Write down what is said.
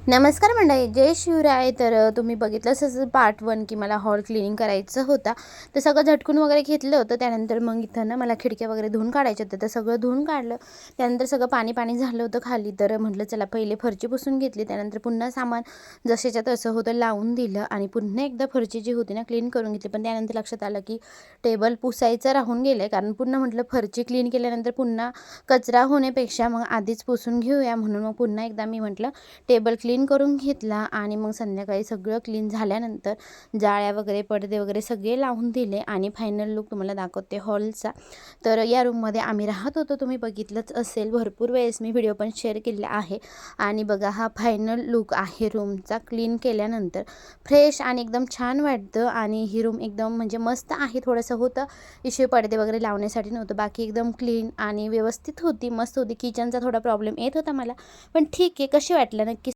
नमस्कार मंडळी, जय शिवराय. तर तुम्ही बघितलं असेल पार्ट 1 की मला हॉल क्लिनिंग करायचं होता. तर सगळं झटकून वगैरे घेतलं होतं. त्यानंतर मग इथं ना मला खिडक्या वगैरे धुवून काढायच्या होत्या. तर सगळं धुवून काढलं. त्यानंतर सगळं पाणी झालं होतं खाली. तर म्हटलं चला पहिले फरची पुसून घेतली. त्यानंतर पुन्हा सामान जसेच्या तसं होतं लावून दिलं आणि पुन्हा एकदा फरची जी होती ना क्लीन करून घेतली. पण त्यानंतर लक्षात आलं की टेबल पुसायचं राहून गेलं आहे. कारण पुन्हा म्हटलं फरची क्लीन केल्यानंतर पुन्हा कचरा होण्यापेक्षा मग आधीच पुसून घेऊया, म्हणून मग पुन्हा एकदा मी म्हटलं टेबल क्लीन करून घेतला. आणि मग संध्याकाळी सगळं क्लीन झाल्यानंतर जाळ्या वगैरे पडदे वगैरे सगळे लावून दिले आणि फायनल लुक तुम्हाला दाखवते हॉलचा. तर या रूममध्ये आम्ही राहत होतो, तुम्ही बघितलंच असेल. भरपूर वेळेस मी व्हिडिओ पण शेअर केलेला आहे. आणि बघा हा फायनल लुक आहे रूमचा. क्लीन केल्यानंतर फ्रेश आणि एकदम छान वाटतं. आणि ही रूम एकदम म्हणजे मस्त आहे. थोडंसं होतं इश्यू, पडदे वगैरे लावण्यासाठी नव्हतं, बाकी एकदम क्लीन आणि व्यवस्थित होती, मस्त होती. किचनचा थोडा प्रॉब्लेम येत होता मला, पण ठीक आहे. कशी वाटलं नक्की